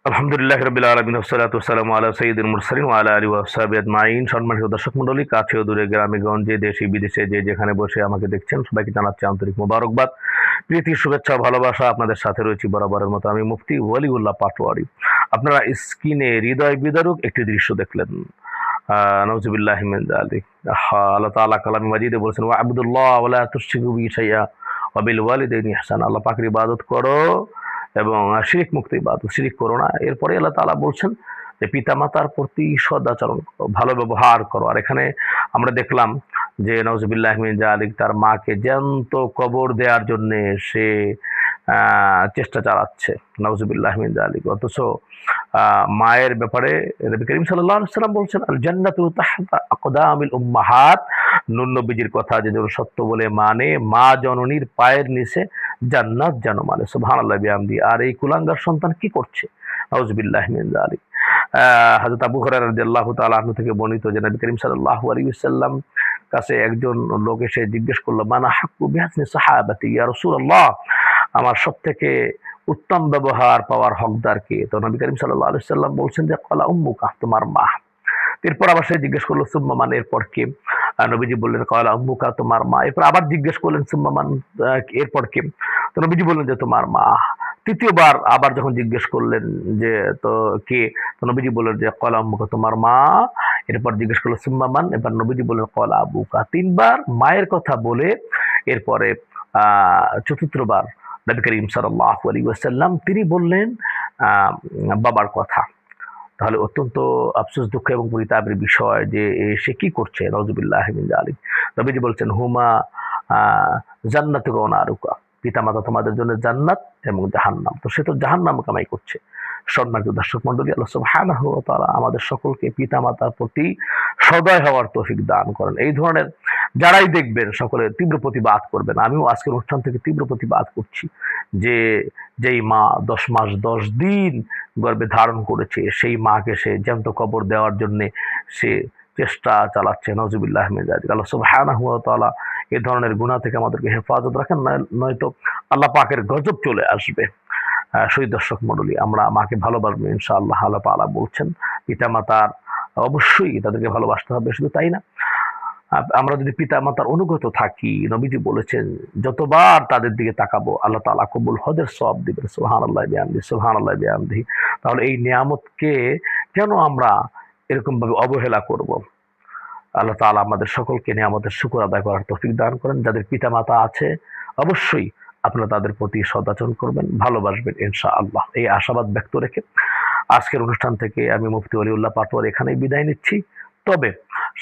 আলহামদুলিল্লাহ রাব্বিল আলামিন ওয়াসসালাতু ওয়াসসালামু আলা সাইয়্যিদিল মুরসালিন ওয়া আলা আলিহি ওয়া সাহবিহি আজমাইন। সম্মানিত দর্শক মণ্ডলী, কাছে ও দূরে, গ্রামে গঞ্জে, দেশে বিদেশে যে যেখানে বসে আমাকে দেখছেন, সবাইকে জানাচ্ছি আন্তরিক মোবারকবাদ, প্রীতি, শুভেচ্ছা, ভালোবাসা। আপনাদের সাথে রয়েছি বরাবরের মতো আমি মুফতি ওয়ালিউল্লাহ পাটোয়ারি। আপনারা স্ক্রিনে হৃদয় বিদারক একটি দৃশ্য দেখলেন। নাউযুবিল্লাহি মিন যালিক। আল্লাহ তাআলা কালামে মাজিদে বলেছেন, ওয়া আবুদুল্লাহ ওয়া লা তুশরিকু বিহি শাইআ ওয়া বিল ওয়ালিদাইনি ইহসানা। আল্লাহ পাকের ইবাদত করো এবং শিরিক মুক্ত ইবাদত, শিরিক করো না। এরপরে আল্লাহ তাআলা বলছেন যে পিতামাতার প্রতি সদাচরণ করো, ভালো ব্যবহার করো। আর এখানে আমরা দেখলাম যে নাউযুবিল্লাহি মিন যালিক, তার মাকে জ্যান্ত কবর দেওয়ার জন্য সে চেষ্টা চালাচ্ছে, নাউযুবিল্লাহি মিন যালিক। অথচ মায়ের ব্যাপারে নবী করিম সাল্লাল্লাহু আলাইহি ওয়াসাল্লাম বলছেন, আল জান্নাতু তাহতা আকদামিল উম্মাহাত। নূর নবীজির কথা যে সত্য বলে মানে, মা জননীর পায়ের নিচে জান্নাত যেন মানে। সুবহানাল্লাহ বিহামদি। আর এই কুলাঙ্গার সন্তান কি করছে? নাউযুবিল্লাহি মিন যালিক। হযরত আবু হুরায়রা রাদিয়াল্লাহু তাআলা আনহু থেকে বর্ণিত যে নবী করিম সাল্লাল্লাহু আলাইহি ওয়াসাল্লাম কাছে একজন লোক এসে জিজ্ঞেস করলো, মানা হাক্কু বিহাসনি সাহাবাতি ইয়া রাসূলুল্লাহ, আমার সবথেকে উত্তম ব্যবহার পাওয়ার হকদার কে? তো নবী করিম সাল্লাল্লাহু আলাইহি ওয়াসাল্লাম বলছেন যে ক্বালা উম্মুকা, তোমার মা। এরপর আবার সে জিজ্ঞেস করলো সুম্মা মান, এরপর কে? নবীজি বললেন ক্বালা উম্মুকা, তোমার মা। এরপর আবার জিজ্ঞেস করলেন সুম্মা মান, এরপর কে? তো নবীজি বললেন যে তোমার মা। তৃতীয়বার আবার যখন জিজ্ঞেস করলেন যে তো কে, তো নবীজি বললেন যে ক্বালা উম্মুকা, তোমার মা। এরপর জিজ্ঞেস করলো সুম্মা মান, এবার নবীজি বললেন ক্বালা আবুকা। তিনবার মায়ের কথা বলে এরপরে চতুর্থবার নবী করিম সাল্লাল্লাহু আলাইহি ওয়াসাল্লাম তিনি বললেন বাবার কথা। তাহলে অত্যন্ত আফসোস, দুঃখ এবং পরিতাপের বিষয় যে সে কি করছে। নাউযুবিল্লাহি মিন যালিক। নবীজি বলছেন, হুমা জান্নাতুকা ওয়া নারুকা, পিতামাতা তোমাদের জন্য জান্নাত এবং জাহান্নাম। তো সে তো জাহান্নাম কামাই করছে। সম্মানিত দর্শক মণ্ডলী, আল্লাহ সুবহানাহু ওয়া তাআলা আমাদের সকলকে পিতামাতার প্রতি সদয় হওয়ার তৌফিক দান করেন। এই ধরনের যারাই দেখবেন সকলে তীব্র প্রতিবাদ করবেন। আমিও আজকের অনুষ্ঠান থেকে তীব্র প্রতিবাদ করছি যে যেই মা 10 মাস 10 দিন গর্ভে ধারণ করেছে, সেই মাকে সে জ্যান্ত কবর দেওয়ার জন্য সে চেষ্টা চালাচ্ছে। নাউযুবিল্লাহি মিন যালিক। আল্লাহ সুবহানাহু ওয়া তাআলা এই ধরনের গুনাহ থেকে আমাদেরকে হেফাজত রাখেন, নয়তো আল্লাহ পাকের গজব চলে আসবে। শহীদ দর্শক মণ্ডলী, আমরা মাকে ভালোবাসবো ইনশাআল্লাহ। আল্লাহ তাআলা বলছেন পিতামাতার অবশ্যই তাদেরকে ভালোবাসতে হবে। শুধু তাই না, আমরা যদি পিতামাতার অনুগত থাকি, নবীজি বলেছেন যতবার তাদের দিকে তাকাবো আল্লাহ তাআলা কবুল হজের সওয়াব দিবেন। সুবহানাল্লাহি বিহামদিহি, সুবহানাল্লাহি বিহামদিহি। তাহলে এই নিয়ামতকে কেন আমরা এরকম ভাবে অবহেলা করব? আল্লাহ তাআলা আমাদের সকলকে নিয়ামতের শুকর আদায় করার তৌফিক দান করেন। যাদের পিতামাতা আছে অবশ্যই আপনারা তাদের প্রতি সদাচরণ করবেন, ভালোবাসবেন ইনশাআল্লাহ। এই আশাবাদ ব্যক্ত রেখে আজকের অনুষ্ঠান থেকে আমি মুফতি ওয়ালিউল্লাহ পাটোয়ারি এখানেই বিদায় নিচ্ছি। তবে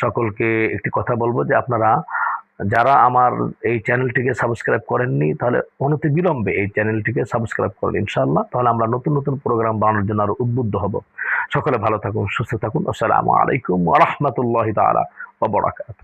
সকলকে একটি কথা বলবো যে আপনারা যারা আমার এই চ্যানেলটিকে সাবস্ক্রাইব করেননি, তাহলে অনতিবিলম্বে এই চ্যানেলটিকে সাবস্ক্রাইব করেন ইনশাআল্লাহ। তাহলে আমরা নতুন নতুন প্রোগ্রাম বানানোর জন্য আরো উদ্বুদ্ধ হব। সকলে ভালো থাকুন, সুস্থ থাকুন। আসসালামু আলাইকুম ওয়া রাহমাতুল্লাহি তাআলা ওয়া বারাকাতুহু।